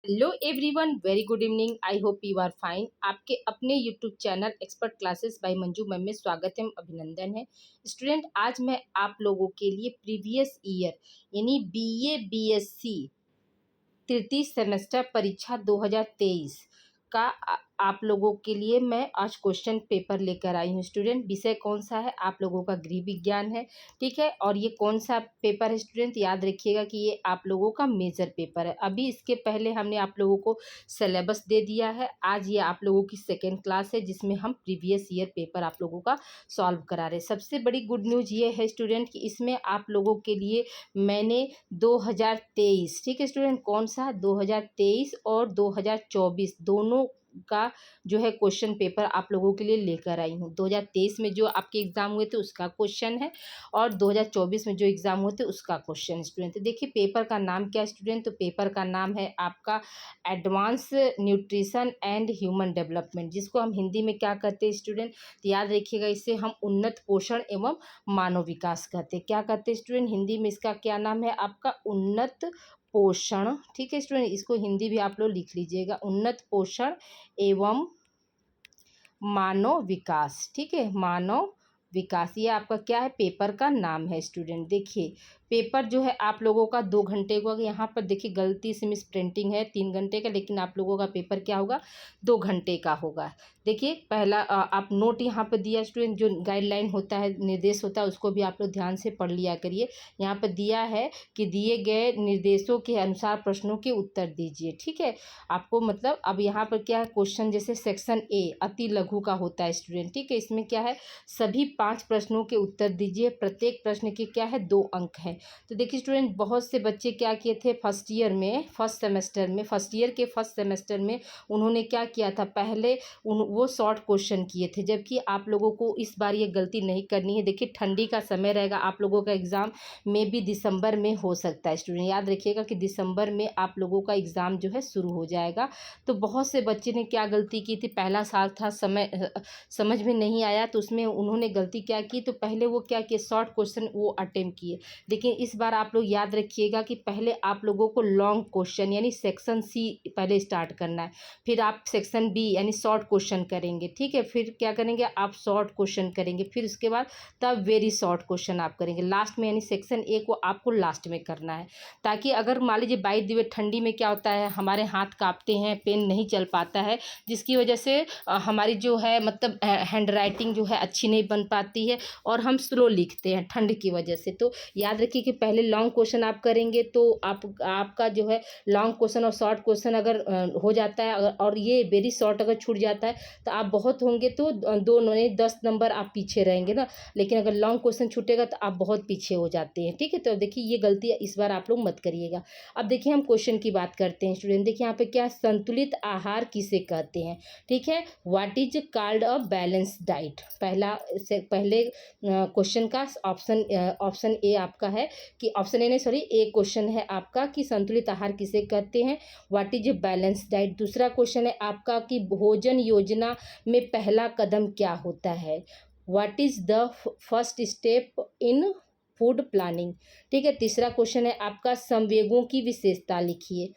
Hello everyone, very good evening. I hope you are fine. आपके अपने YouTube channel expert classes by Manju ma'am में स्वागत है, अभिनंदन है। स्टूडेंट, आज मैं आप लोगों के लिए प्रीवियस ईयर यानी बीए बीएससी तृतीय सेमेस्टर परीक्षा 2023 का आप लोगों के लिए मैं आज क्वेश्चन पेपर लेकर आई हूँ। स्टूडेंट, विषय कौन सा है? आप लोगों का गृह विज्ञान है, ठीक है। और ये कौन सा पेपर है स्टूडेंट? याद रखिएगा कि ये आप लोगों का मेजर पेपर है। अभी इसके पहले हमने आप लोगों को सिलेबस दे दिया है। आज ये आप लोगों की सेकेंड क्लास है जिसमें हम प्रीवियस ईयर पेपर आप लोगों का सॉल्व करा रहे हैं। सबसे बड़ी गुड न्यूज़ ये है स्टूडेंट कि इसमें आप लोगों के लिए मैंने 2023, ठीक है स्टूडेंट, कौन सा 2023 और 2024 दोनों का जो है क्वेश्चन पेपर आप लोगों के लिए लेकर आई हूँ। 2023 में जो आपके एग्ज़ाम हुए थे उसका क्वेश्चन है और 2024 में जो एग्ज़ाम हुए थे उसका क्वेश्चन। स्टूडेंट, तो देखिए पेपर का नाम क्या है स्टूडेंट? तो पेपर का नाम है आपका advance nutrition and human development, जिसको हम हिंदी में क्या कहते हैं स्टूडेंट? तो याद रखिएगा, इसे हम उन्नत पोषण एवं मानव विकास कहते हैं। क्या कहते हैं स्टूडेंट? हिंदी में इसका क्या नाम है? आपका उन्नत पोषण, ठीक है स्टूडेंट। इसको हिंदी भी आप लोग लिख लीजिएगा, उन्नत पोषण एवं मानव विकास, ठीक है, मानव विकास। ये आपका क्या है? पेपर का नाम है स्टूडेंट। देखिए पेपर जो है आप लोगों का 2 घंटे का, यहाँ पर देखिए गलती से मिस प्रिंटिंग है 3 घंटे का, लेकिन आप लोगों का पेपर क्या होगा? 2 घंटे का होगा। देखिए पहला आप नोट यहाँ पर दिया स्टूडेंट, जो गाइडलाइन होता है, निर्देश होता है, उसको भी आप लोग ध्यान से पढ़ लिया करिए। यहाँ पर दिया है कि दिए गए निर्देशों के अनुसार प्रश्नों के उत्तर दीजिए, ठीक है। आपको मतलब अब यहाँ पर क्या है क्वेश्चन, जैसे सेक्शन ए अति लघु का होता है स्टूडेंट, ठीक है। इसमें क्या है? सभी 5 प्रश्नों के उत्तर दीजिए। प्रत्येक प्रश्न के क्या है? 2 अंक है। तो देखिए स्टूडेंट, बहुत से बच्चे क्या किए थे फर्स्ट ईयर में, फर्स्ट ईयर के फर्स्ट सेमेस्टर में उन्होंने क्या किया था? पहले वो शॉर्ट क्वेश्चन किए थे, जबकि आप लोगों को इस बार ये गलती नहीं करनी है। देखिए ठंडी का समय रहेगा, आप लोगों का एग्ज़ाम में भी दिसंबर में हो सकता है स्टूडेंट। याद रखिएगा कि दिसंबर में आप लोगों का एग्ज़ाम जो है शुरू हो जाएगा। तो बहुत से बच्चे ने क्या गलती की थी? पहला साल था, समझ में नहीं आया, तो उसमें उन्होंने गलती क्या की? तो पहले वो क्या किए? शॉर्ट क्वेश्चन वो अटेम्प्ट किए। लेकिन इस बार आप लोग याद रखिएगा कि पहले आप लोगों को लॉन्ग क्वेश्चन यानी सेक्शन सी पहले स्टार्ट करना है, फिर आप सेक्शन बी यानी शॉर्ट क्वेश्चन करेंगे, ठीक है। फिर क्या करेंगे? आप शॉर्ट क्वेश्चन करेंगे, फिर उसके बाद तब वेरी शॉर्ट क्वेश्चन आप करेंगे लास्ट में, यानी सेक्शन ए को आपको लास्ट में करना है। ताकि अगर मान लीजिए बाई द वे ठंडी में क्या होता है, हमारे हाथ कांपते हैं, पेन नहीं चल पाता है, जिसकी वजह से हमारी जो है मतलब हैंड राइटिंग जो है अच्छी नहीं बन पाती है और हम स्लो लिखते हैं ठंड की वजह से। तो याद रखिए कि पहले लॉन्ग क्वेश्चन आप करेंगे तो आपका जो है लॉन्ग क्वेश्चन और शॉर्ट क्वेश्चन अगर हो जाता है और ये वेरी शॉर्ट अगर छूट जाता है तो आप बहुत होंगे तो 10 नंबर आप पीछे रहेंगे ना। लेकिन अगर लॉन्ग क्वेश्चन छूटेगा तो आप बहुत पीछे हो जाते हैं, ठीक है। तो देखिए ये गलती इस बार आप लोग मत करिएगा। अब देखिए हम क्वेश्चन की बात करते हैं स्टूडेंट। देखिए यहाँ पे क्या, संतुलित आहार किसे कहते हैं, ठीक है। What is called a balance diet. पहले क्वेश्चन का ऑप्शन ए आपका है कि ऑप्शन ए नहीं सॉरी ए क्वेश्चन है आपका कि संतुलित आहार किसे कहते हैं, व्हाट इज बैलेंस डाइट। दूसरा क्वेश्चन है आपका कि भोजन योजना में पहला कदम क्या होता है, what is the first step in food planning, ठीक है। तीसरा क्वेश्चन है आपका संवेगों की विशेषता लिखिए,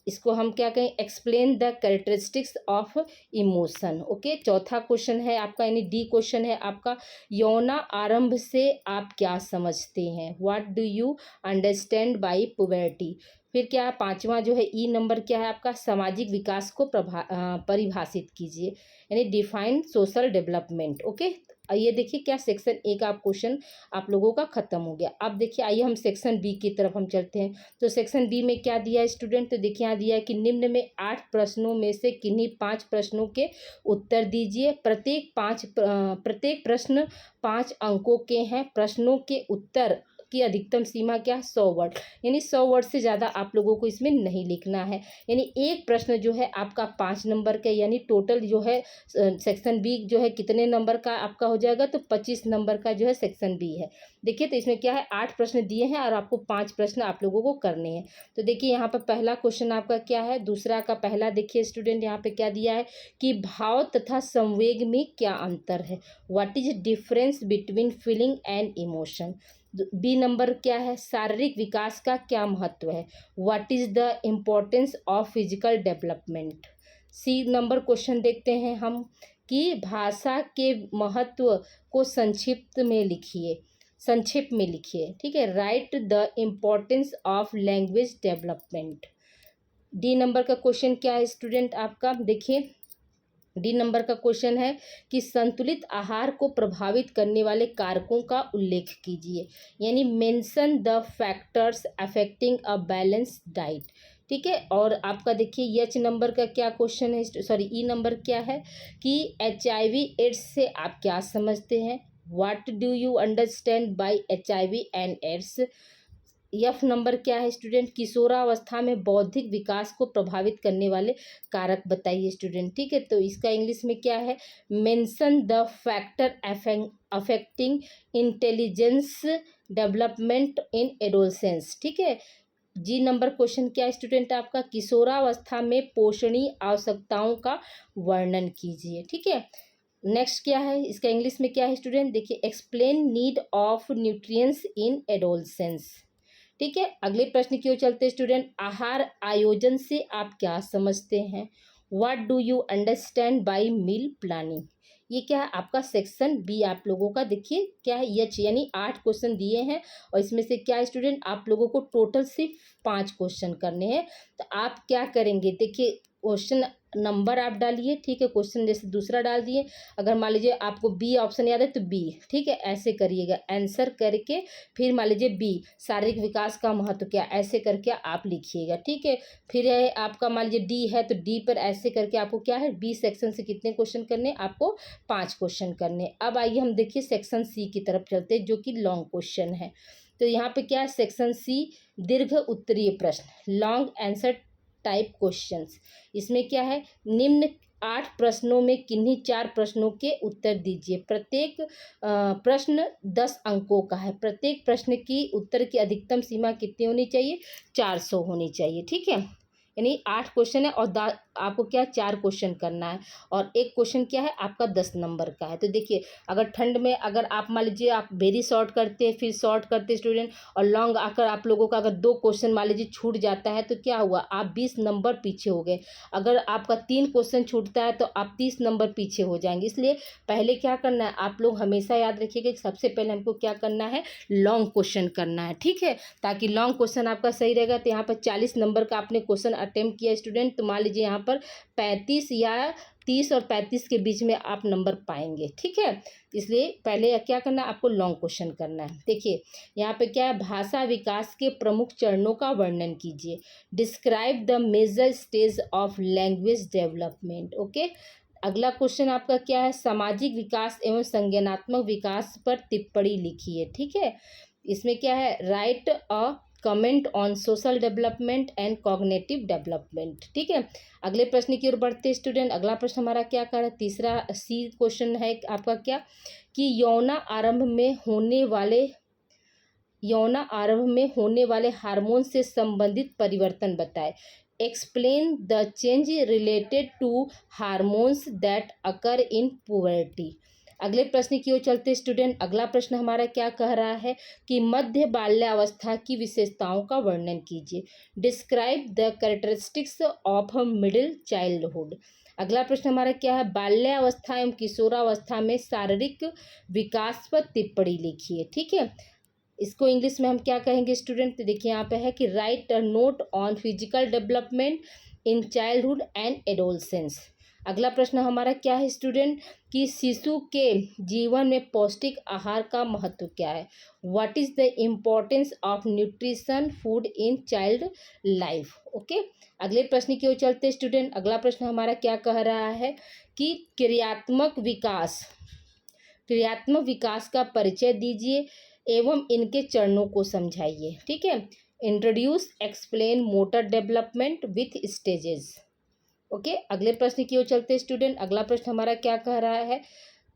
इसको हम क्या कहें, explain the characteristics of emotion, okay. चौथा क्वेश्चन है आपका यानी डी क्वेश्चन है आपका, यौना आरंभ से आप क्या समझते हैं, what do you understand bye puberty. फिर क्या है पांचवा जो है ई नंबर क्या है आपका, सामाजिक विकास को परिभाषित कीजिए, यानी डिफाइन सोशल डेवलपमेंट, ओके। ये देखिए क्या सेक्शन ए का क्वेश्चन आप लोगों का खत्म हो गया। अब देखिए आइए हम सेक्शन बी की तरफ हम चलते हैं। तो सेक्शन बी में क्या दिया है स्टूडेंट? तो देखिए यहाँ दिया है कि निम्न में 8 प्रश्नों में से किन्हीं 5 प्रश्नों के उत्तर दीजिए। प्रत्येक प्रश्न 5 अंकों के हैं। प्रश्नों के उत्तर की अधिकतम सीमा क्या है, 100 वर्ड, यानी 100 वर्ड से ज़्यादा आप लोगों को इसमें नहीं लिखना है। यानी एक प्रश्न जो है आपका 5 नंबर का, यानी टोटल जो है सेक्शन बी जो है कितने नंबर का आपका हो जाएगा, तो 25 नंबर का जो है सेक्शन बी है। देखिए तो इसमें क्या है 8 प्रश्न दिए हैं और आपको 5 प्रश्न आप लोगों को करने हैं। तो देखिए यहाँ पर पहला क्वेश्चन आपका क्या है, दूसरा का पहला देखिए स्टूडेंट यहाँ पे क्या दिया है कि भाव तथा संवेग में क्या अंतर है, what is difference between feeling and emotion. B number क्या है, शारीरिक विकास का क्या महत्व है, what is the importance of physical development. C number question देखते हैं हम कि भाषा के महत्व को संक्षिप्त में लिखिए। ठीक है, right the importance of language development. D number का क्वेश्चन क्या है स्टूडेंट आपका, देखिए डी नंबर का क्वेश्चन है कि संतुलित आहार को प्रभावित करने वाले कारकों का उल्लेख कीजिए, यानी mention the factors affecting a balanced diet. ठीक है, और आपका देखिए एच नंबर का क्या क्वेश्चन है, सॉरी ई नंबर क्या है कि HIV एड्स से आप क्या समझते हैं, what do you understand by HIV and AIDS. F number क्या है स्टूडेंट, किशोरावस्था में बौद्धिक विकास को प्रभावित करने वाले कारक बताइए स्टूडेंट। ठीक है, तो इसका इंग्लिश में क्या है, mention the factor affecting intelligence development in adolescence. ठीक है, जी नंबर क्वेश्चन क्या है स्टूडेंट आपका, किशोरावस्था में पोषणीय आवश्यकताओं का वर्णन कीजिए। ठीक है, नेक्स्ट क्या है, इसका इंग्लिश में क्या है स्टूडेंट, देखिए explain need of nutrients in adolescence. ठीक है, अगले प्रश्न की ओर चलते स्टूडेंट, आहार आयोजन से आप क्या समझते हैं, what do you understand by meal planning. ये क्या है आपका सेक्शन बी आप लोगों का, देखिए क्या है एच, यानी 8 क्वेश्चन दिए हैं और इसमें से क्या है स्टूडेंट आप लोगों को टोटल सिर्फ 5 क्वेश्चन करने हैं। तो आप क्या करेंगे, देखिए क्वेश्चन नंबर आप डालिए। ठीक है, क्वेश्चन जैसे दूसरा डाल दिए, अगर मान लीजिए आपको बी ऑप्शन याद है तो बी, ठीक है ऐसे करिएगा, आंसर करके फिर मान लीजिए बी शारीरिक विकास का महत्व क्या, ऐसे करके आप लिखिएगा। ठीक है, फिर है आपका मान लीजिए डी है तो डी पर ऐसे करके आपको क्या है बी सेक्शन से कितने क्वेश्चन करने, आपको 5 क्वेश्चन करने। अब आइए हम देखिए सेक्शन सी की तरफ चलते हैं जो कि लॉन्ग क्वेश्चन है। तो यहाँ पे क्या है सेक्शन सी, दीर्घ उत्तरीय प्रश्न, लॉन्ग आंसर टाइप क्वेश्चंस। इसमें क्या है, निम्न 8 प्रश्नों में किन्हीं 4 प्रश्नों के उत्तर दीजिए। प्रत्येक प्रश्न 10 अंकों का है। प्रत्येक प्रश्न की उत्तर की अधिकतम सीमा कितनी होनी चाहिए, 400 होनी चाहिए। ठीक है, यानी 8 क्वेश्चन है और आपको क्या 4 क्वेश्चन करना है और एक क्वेश्चन क्या है आपका 10 नंबर का है। तो देखिए अगर ठंड में अगर आप मान लीजिए आप वेरी शॉर्ट करते हैं फिर शॉर्ट करते स्टूडेंट और लॉन्ग आकर आप लोगों का अगर 2 क्वेश्चन मान लीजिए छूट जाता है तो क्या हुआ, आप 20 नंबर पीछे हो गए। अगर आपका 3 क्वेश्चन छूटता है तो आप 30 नंबर पीछे हो जाएंगे। इसलिए पहले क्या करना है, आप लोग हमेशा याद रखिएगा कि सबसे पहले हमको क्या करना है, लॉन्ग क्वेश्चन करना है। ठीक है, ताकि लॉन्ग क्वेश्चन आपका सही रहेगा। तो यहाँ पर 40 नंबर का आपने क्वेश्चन अटेम्प्ट किया स्टूडेंट, तो मान लीजिए यहाँ पर 35 या 30 और 35 के बीच में आप नंबर पाएंगे। ठीक है, इसलिए पहले क्या करना है, आपको लॉन्ग क्वेश्चन करना है। देखिए यहाँ पे क्या है, भाषा विकास के प्रमुख चरणों का वर्णन कीजिए। Describe the major stage of language development. Okay, अगला क्वेश्चन आपका क्या है, सामाजिक विकास एवं संज्ञानात्मक विकास पर टिप्पणी लिखिए। ठीक है, इसमें क्या है, right a comment on social development and cognitive development. ठीक है, अगले प्रश्न की ओर बढ़ते स्टूडेंट। अगला प्रश्न हमारा क्या कर रहा है, तीसरा सी क्वेश्चन है आपका क्या कि यौना आरंभ में होने वाले हार्मोन से संबंधित परिवर्तन बताएं। Explain the change related to hormones that occur in puberty. अगले प्रश्न की ओर चलते स्टूडेंट। अगला प्रश्न हमारा क्या कह रहा है कि मध्य बाल्यावस्था की विशेषताओं का वर्णन कीजिए। Describe the characteristics of middle childhood. अगला प्रश्न हमारा क्या है, बाल्यावस्था एवं किशोरावस्था में शारीरिक विकास पर टिप्पणी लिखिए। ठीक है, इसको इंग्लिश में हम क्या कहेंगे स्टूडेंट, तो देखिए यहाँ पे है कि right a note on physical development in childhood and adolescence. अगला प्रश्न हमारा क्या है स्टूडेंट कि शिशु के जीवन में पौष्टिक आहार का महत्व क्या है। What is the importance of nutrition food in child life. Okay, अगले प्रश्न की ओर चलते स्टूडेंट। अगला प्रश्न हमारा क्या कह रहा है कि क्रियात्मक विकास का परिचय दीजिए एवं इनके चरणों को समझाइए। ठीक है, introduce explain motor development with stages. Okay, अगले प्रश्न की ओर चलते स्टूडेंट। अगला प्रश्न हमारा क्या कह रहा है,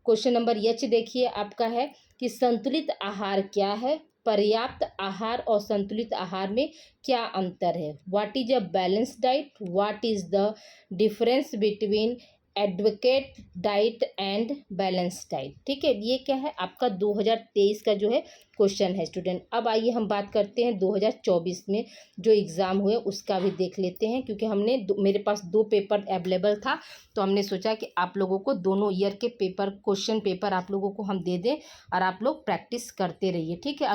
क्वेश्चन नंबर एच देखिए आपका है कि संतुलित आहार क्या है, पर्याप्त आहार और संतुलित आहार में क्या अंतर है। What is a balance diet, what is the difference between advocate diet and balance diet. ठीक है, ये क्या है आपका 2023 का जो है क्वेश्चन है स्टूडेंट। अब आइए हम बात करते हैं 2024 में जो एग्ज़ाम हुए उसका भी देख लेते हैं, क्योंकि मेरे पास 2 पेपर अवेलेबल था, तो हमने सोचा कि आप लोगों को दोनों ईयर के पेपर क्वेश्चन पेपर आप लोगों को हम दे दें और आप लोग प्रैक्टिस करते रहिए, ठीक है।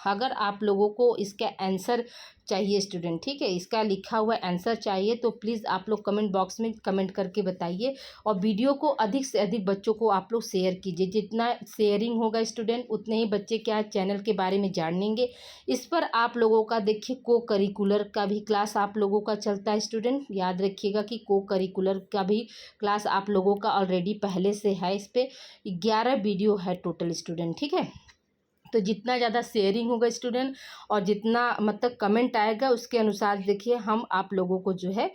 अगर आप लोगों को इसका आंसर चाहिए स्टूडेंट, ठीक है, इसका लिखा हुआ आंसर चाहिए तो प्लीज़ आप लोग कमेंट बॉक्स में कमेंट करके बताइए, और वीडियो को अधिक से अधिक बच्चों को आप लोग शेयर कीजिए। जितना शेयरिंग होगा स्टूडेंट उतने ही बच्चे क्या चैनल के बारे में जानेंगे। इस पर आप लोगों का देखिए को करिकुलर का भी क्लास आप लोगों का चलता है स्टूडेंट, याद रखिएगा कि को करिकुलर का भी क्लास आप लोगों का ऑलरेडी पहले से है। इस पर 11 वीडियो है टोटल स्टूडेंट, ठीक है। तो जितना ज़्यादा शेयरिंग होगा स्टूडेंट और जितना मतलब कमेंट आएगा उसके अनुसार देखिए हम आप लोगों को जो है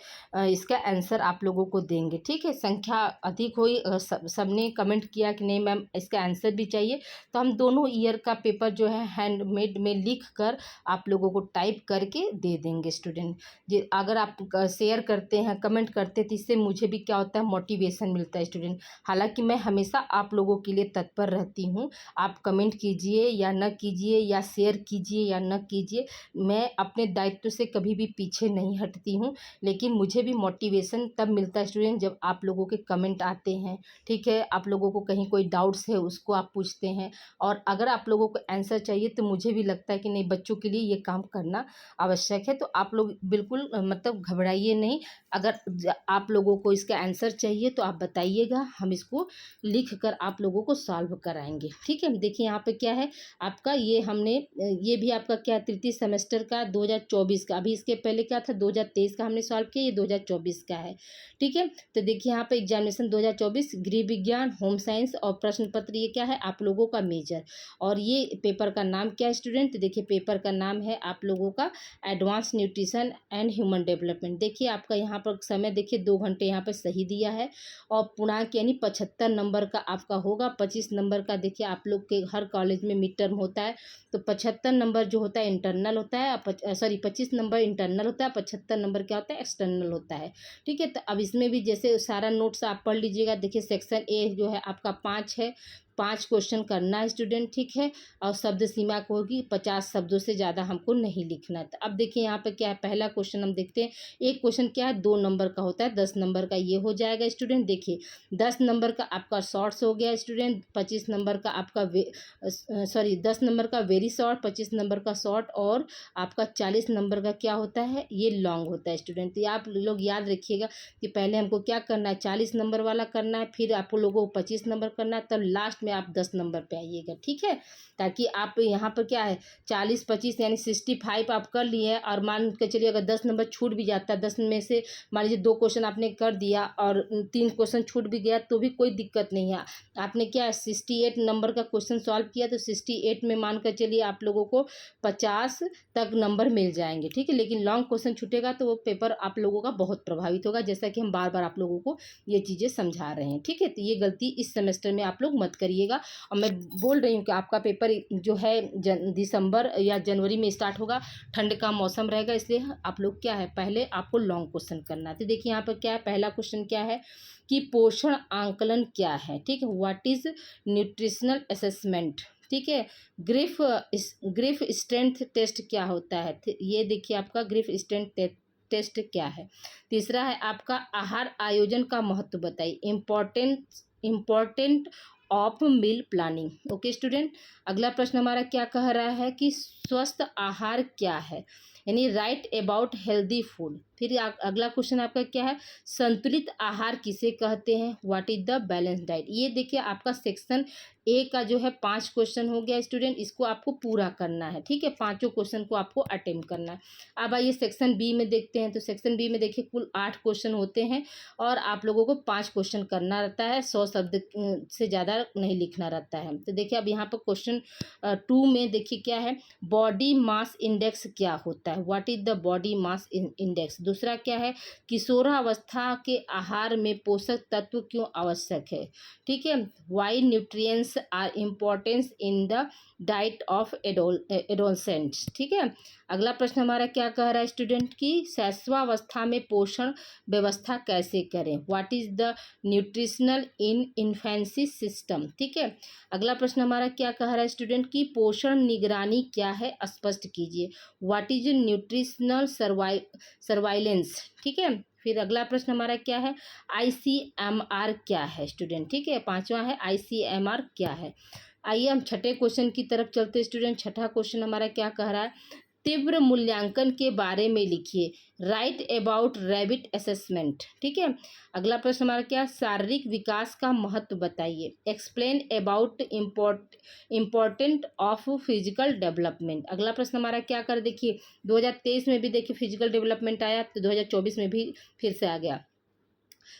इसका आंसर आप लोगों को देंगे, ठीक है। संख्या अधिक हुई, सबने कमेंट किया कि नहीं मैम इसका आंसर भी चाहिए, तो हम दोनों ईयर का पेपर जो है हैंडमेड में लिख कर आप लोगों को टाइप करके दे देंगे स्टूडेंट। अगर आप शेयर करते हैं कमेंट करते हैं तो इससे मुझे भी क्या होता है मोटिवेशन मिलता है स्टूडेंट। हालाँकि मैं हमेशा आप लोगों के लिए तत्पर रहती हूँ, आप कमेंट कीजिए या न कीजिए या शेयर कीजिए या न कीजिए, मैं अपने दायित्व से कभी भी पीछे नहीं हटती हूँ। लेकिन मुझे भी मोटिवेशन तब मिलता है स्टूडेंट जब आप लोगों के कमेंट आते हैं, ठीक है। आप लोगों को कहीं कोई डाउट्स है उसको आप पूछते हैं, और अगर आप लोगों को आंसर चाहिए तो मुझे भी लगता है कि नहीं बच्चों के लिए ये काम करना आवश्यक है। तो आप लोग बिल्कुल मतलब घबराइए नहीं। अगर आप लोगों को इसका आंसर चाहिए तो आप बताइएगा, हम इसको लिख कर आप लोगों को सॉल्व कराएंगे, ठीक है। देखिए यहाँ पे क्या है आपका, ये भी आपका क्या तृतीय सेमेस्टर का 2024 का, अभी इसके पहले क्या था 2023 का हमने सॉल्व किया, ये 2024 का है, ठीक है। तो देखिए यहाँ पे एग्जामिनेशन 2024 गृह विज्ञान होम साइंस और प्रश्न पत्र ये क्या है आप लोगों का मेजर, और ये पेपर का नाम क्या है स्टूडेंट, देखिए पेपर का नाम है आप लोगों का advance nutrition and human development. देखिए आपका यहाँ पर समय देखिए 2 घंटे यहाँ पर सही दिया है, और पूर्णांक यानी 75 नंबर का आपका होगा। 25 नंबर का देखिए आप लोग के हर कॉलेज में मिड टर्म होता है, तो 75 नंबर जो होता है इंटरनल होता है, सॉरी 25 नंबर इंटरनल होता है, 75 नंबर क्या होता है एक्सटर्नल होता है, ठीक है। तो अब इसमें भी जैसे सारा नोट्स आप पढ़ लीजिएगा। देखिए सेक्शन ए जो है आपका 5 है, 5 क्वेश्चन करना है स्टूडेंट, ठीक है। और शब्द सीमा को होगी 50 शब्दों से ज़्यादा हमको नहीं लिखना है। तो अब देखिए यहाँ पे क्या है, पहला क्वेश्चन हम देखते हैं। एक क्वेश्चन क्या है 2 नंबर का होता है, 10 नंबर का ये हो जाएगा स्टूडेंट। देखिए 10 नंबर का आपका शॉर्ट्स हो गया स्टूडेंट, 25 नंबर का आपका 10 नंबर का वेरी शॉर्ट, 25 नंबर का शॉर्ट, और आपका 40 नंबर का क्या होता है ये लॉन्ग होता है स्टूडेंट। तो आप लोग याद रखिएगा कि पहले हमको क्या करना है 40 नंबर वाला करना है, फिर आप लोगों को 25 नंबर करना है, तब लास्ट में आप 10 नंबर पे आइएगा, ठीक है। ताकि आप यहाँ पर क्या है 40 25 यानी 65 आप कर लिए, और मान के चलिए अगर 10 नंबर छूट भी जाता है, 10 में से मान लीजिए 2 क्वेश्चन आपने कर दिया और 3 क्वेश्चन छूट भी गया तो भी कोई दिक्कत नहीं है। आपने क्या 68 नंबर का क्वेश्चन सॉल्व किया तो 68 में मान कर चलिए आप लोगों को 50 तक नंबर मिल जाएंगे, ठीक है। लेकिन लॉन्ग क्वेश्चन छूटेगा तो वो पेपर आप लोगों का बहुत प्रभावित होगा, जैसा कि हम बार बार आप लोगों को ये चीज़ें समझा रहे हैं, ठीक है। तो ये गलती इस सेमेस्टर में आप लोग मत करिएगा। और मैं बोल रही हूँ कि आपका पेपर जो है दिसंबर या जनवरी में स्टार्ट होगा, ठंड का मौसम रहेगा, इसलिए आप लोग क्या है पहले आपको लॉन्ग क्वेश्चन करना है। तो देखिए यहाँ पर क्या है, पहला क्वेश्चन क्या है कि पोषण आंकलन क्या है, ठीक है। व्हाट इज न्यूट्रिशनल असेसमेंट, ठीक है। ग्रिफ स्ट्रेंथ टेस्ट क्या होता है, ये देखिए आपका ग्रिफ स्ट्रेंथ टेस्ट क्या है। तीसरा है आपका आहार आयोजन का महत्व बताइए, important of meal planning. Okay student, अगला प्रश्न हमारा क्या कह रहा है कि स्वस्थ आहार क्या है, यानी राइट अबाउट हेल्दी फूड। फिर अगला क्वेश्चन आपका क्या है, संतुलित आहार किसे कहते हैं, what is the balance diet. ये देखिए आपका सेक्शन ए का जो है 5 क्वेश्चन हो गया स्टूडेंट, इसको आपको पूरा करना है, ठीक है। 5 क्वेश्चन को आपको अटेम्प्ट करना है। अब आइए सेक्शन बी में देखते हैं। तो सेक्शन बी में देखिए कुल 8 क्वेश्चन होते हैं, और आप लोगों को 5 क्वेश्चन करना रहता है, 100 शब्द से ज़्यादा नहीं लिखना रहता है। तो देखिए अब यहाँ पर क्वेश्चन 2 में देखिए क्या है, बॉडी मास इंडेक्स क्या होता है, what is the body mass index. दूसरा क्या है, किशोरावस्था के आहार में पोषक तत्व क्यों आवश्यक है, ठीक है। Why nutrients are importance in the diet of adolescents, ठीक है। अगला प्रश्न हमारा क्या कह रहा है स्टूडेंट की शैशवावस्था में पोषण व्यवस्था कैसे करें, what is the nutritional in infancy system. ठीक है, अगला प्रश्न हमारा क्या कह रहा है स्टूडेंट की पोषण निगरानी क्या है, स्पष्ट कीजिए, व्हाट इज न्यूट्रिशनल सर्वाइलेंस। ठीक है, फिर अगला प्रश्न हमारा क्या है, ICMR क्या है स्टूडेंट। ठीक है, पांचवा है ICMR क्या है। आइए हम छठे क्वेश्चन की तरफ चलते स्टूडेंट। छठा क्वेश्चन हमारा क्या कह रहा है, तीव्र मूल्यांकन के बारे में लिखिए, राइट अबाउट रैबिट असेसमेंट। ठीक है, अगला प्रश्न हमारा क्या, शारीरिक विकास का महत्व बताइए, explain about important of physical development. अगला प्रश्न हमारा क्या कर देखिए, 2023 में भी देखिए फिजिकल डेवलपमेंट आया, तो 2024 में भी फिर से आ गया।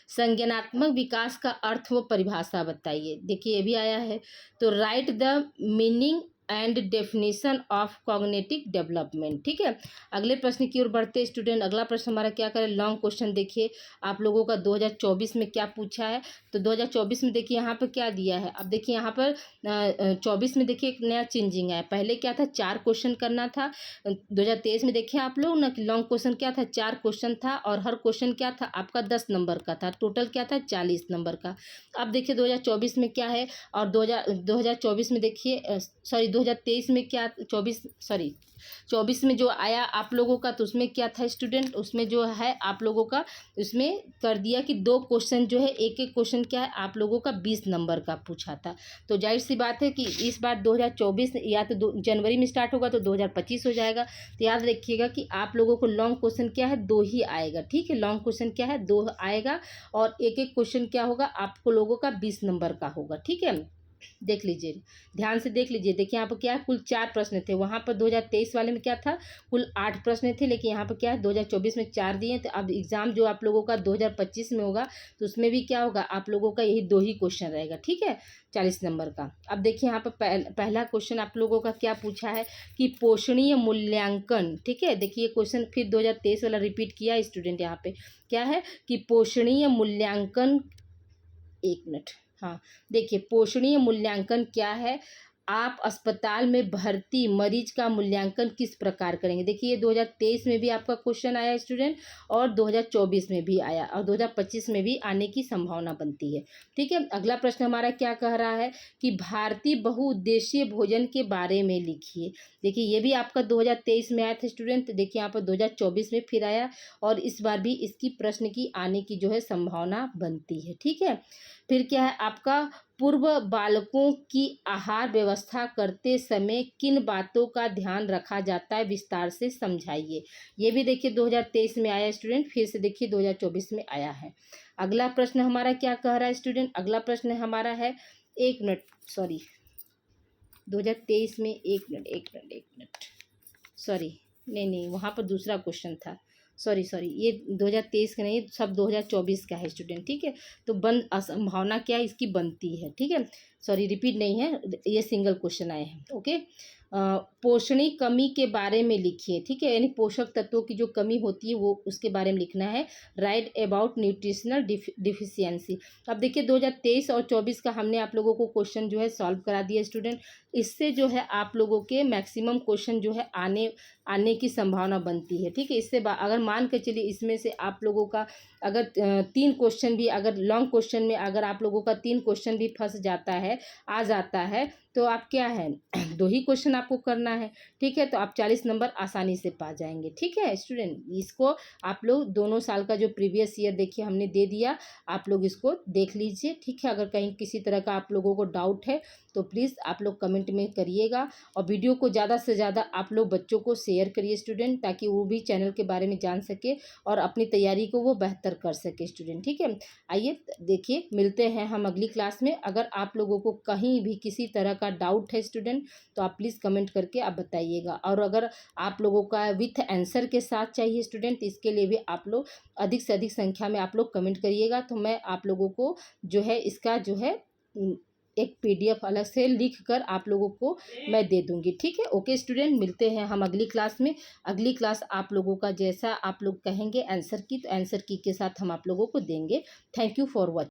संज्ञानात्मक विकास का अर्थ व परिभाषा बताइए, देखिए ये भी आया है। तो right the meaning and definition of cognitive development. ठीक है, अगले प्रश्न की ओर बढ़ते स्टूडेंट। अगला प्रश्न हमारा क्या करें, लॉन्ग क्वेश्चन देखिए आप लोगों का 2024 में क्या पूछा है। तो 2024 में देखिए यहाँ पर क्या दिया है, अब देखिए यहाँ पर 24 में देखिए एक नया चेंजिंग है। पहले क्या था, 4 क्वेश्चन करना था। 2023 में देखिए आप लोग ना कि लॉन्ग क्वेश्चन क्या था, 4 क्वेश्चन था और हर क्वेश्चन क्या था आपका 10 नंबर का था, टोटल क्या था 40 नंबर का। अब देखिए 2024 में क्या है, और 2024 में देखिए 2023 में क्या, 24 में जो आया आप लोगों का, तो उसमें क्या था स्टूडेंट, उसमें जो है आप लोगों का उसमें कर दिया कि 2 क्वेश्चन जो है, एक एक क्वेश्चन क्या है आप लोगों का 20 नंबर का पूछा था। तो जाहिर सी बात है कि इस बार 2024 या तो जनवरी में स्टार्ट होगा तो 2025 हो जाएगा। तो याद रखिएगा कि आप लोगों को लॉन्ग क्वेश्चन क्या है, 2 ही आएगा। ठीक है, लॉन्ग क्वेश्चन क्या है, 2 आएगा और एक एक क्वेश्चन क्या होगा आपको लोगों का 20 नंबर का होगा। ठीक है, देख लीजिए, ध्यान से देख लीजिए। देखिए यहाँ पर क्या है, कुल 4 प्रश्न थे, वहाँ पर 2023 वाले में क्या था, कुल 8 प्रश्न थे, लेकिन यहाँ पर क्या है 2024 में 4 दिए। तो अब एग्जाम जो आप लोगों का 2025 में होगा तो उसमें भी क्या होगा, आप लोगों का यही 2 ही क्वेश्चन रहेगा। ठीक है, 40 नंबर का। अब देखिए यहाँ पर पहला क्वेश्चन आप लोगों का क्या पूछा है कि पोषणीय मूल्यांकन। ठीक है, देखिए क्वेश्चन फिर 2023 वाला रिपीट किया स्टूडेंट। यहाँ पे क्या है कि पोषणीय मूल्यांकन, एक मिनट, हाँ देखिए पोषणीय मूल्यांकन क्या है, आप अस्पताल में भर्ती मरीज का मूल्यांकन किस प्रकार करेंगे। देखिए ये 2023 में भी आपका क्वेश्चन आया स्टूडेंट, और 2024 में भी आया, और 2025 में भी आने की संभावना बनती है। ठीक है, अगला प्रश्न हमारा क्या कह रहा है कि भारतीय बहुउद्देशीय भोजन के बारे में लिखिए। देखिए ये भी आपका 2023 में आया था स्टूडेंट, देखिए यहाँ पर 2024 में फिर आया, और इस बार भी इसकी प्रश्न की आने की जो है संभावना बनती है। ठीक है, फिर क्या है आपका, पूर्व बालकों की आहार व्यवस्था करते समय किन बातों का ध्यान रखा जाता है, विस्तार से समझाइए। ये भी देखिए 2023 में आया स्टूडेंट, फिर से देखिए 2024 में आया है। अगला प्रश्न हमारा क्या कह रहा है स्टूडेंट, अगला प्रश्न हमारा है, एक मिनट सॉरी 2023 में, एक मिनट सॉरी, नहीं वहाँ पर दूसरा क्वेश्चन था, सॉरी ये 2023 का नहीं, सब 2024 का है स्टूडेंट। ठीक है, तो संभावना क्या है इसकी बनती है। ठीक है, सॉरी रिपीट नहीं है, ये सिंगल क्वेश्चन आए हैं। ओके, पोषणी कमी के बारे में लिखिए। ठीक है, यानी पोषक तत्वों की जो कमी होती है वो उसके बारे में लिखना है, राइट अबाउट न्यूट्रिशनल डिफिशियंसी। अब देखिए 2023 और 24 का हमने आप लोगों को क्वेश्चन जो है सॉल्व करा दिया स्टूडेंट। इससे जो है आप लोगों के मैक्सिमम क्वेश्चन जो है आने की संभावना बनती है। ठीक है, इससे अगर मान के चलिए इसमें से आप लोगों का अगर 3 क्वेश्चन भी, अगर लॉन्ग क्वेश्चन में अगर आप लोगों का 3 क्वेश्चन भी फंस जाता है, आ जाता है, तो आप क्या है 2 ही क्वेश्चन आपको करना है। ठीक है, तो आप 40 नंबर आसानी से पा जाएंगे। ठीक है स्टूडेंट, इसको आप लोग दोनों साल का जो प्रीवियस ईयर देखिए हमने दे दिया, आप लोग इसको देख लीजिए। ठीक है, अगर कहीं किसी तरह का आप लोगों को डाउट है तो प्लीज़ आप लोग कमेंट में करिएगा, और वीडियो को ज़्यादा से ज़्यादा आप लोग बच्चों को शेयर करिए स्टूडेंट, ताकि वो भी चैनल के बारे में जान सके और अपनी तैयारी को वो बेहतर कर सके स्टूडेंट। ठीक है, आइए देखिए मिलते हैं हम अगली क्लास में। अगर आप लोगों को कहीं भी किसी तरह का डाउट है स्टूडेंट तो आप प्लीज़ कमेंट करके आप बताइएगा, और अगर आप लोगों का विथ आंसर के साथ चाहिए स्टूडेंट, इसके लिए भी आप लोग अधिक से अधिक संख्या में आप लोग कमेंट करिएगा, तो मैं आप लोगों को जो है इसका जो है एक PDF अलग से लिख कर आप लोगों को मैं दे दूंगी। ठीक है, ओके स्टूडेंट, मिलते हैं हम अगली क्लास में। अगली क्लास आप लोगों का जैसा आप लोग कहेंगे आंसर की, तो आंसर की के साथ हम आप लोगों को देंगे। Thank you for watching.